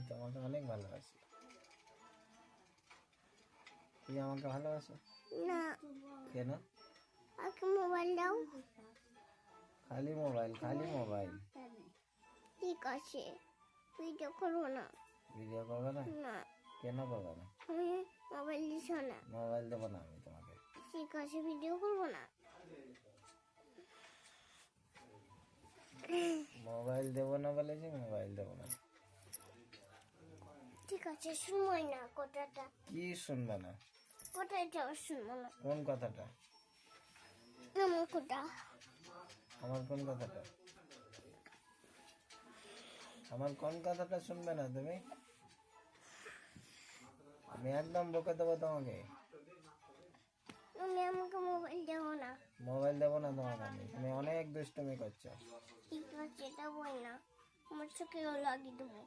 তোমাকে অনেক ভালোবাসি। তুই আমাকে ভালোবাসো না, কেন? আমাকে মোবাইল দাও। খালি মোবাইল, খালি মোবাইল। ঠিক আছে, ভিডিও করবো না। ভিডিও করবে না? না, কেন করবে না? আমি মোবাইল দিছ না। মোবাইল দেবো না আমি তোমাকে। ঠিক আছে, ভিডিও করবো না। মোবাইল দেবো না বলেছি, মোবাইল দেবো না। ঠিক আছে, শুনবই না কথাটা। কি শুনবে না? কোথায় যাওয়া শুনবো না। কোন কথাটা? আমার কোথা? আমার কোন কথাটা? আমার কোন কথাটা শুনবে না তুমি? আমি একদম বকে দেবো তোমাকে। তুমি আমাকে মোবাইল দেবো না। মোবাইল দেবো না তোমাকে আমি। তুমি অনেক দুষ্টুমি করছো। ঠিক আছে, দেবই না। আমার চোখে লাগিয়ে দেবো।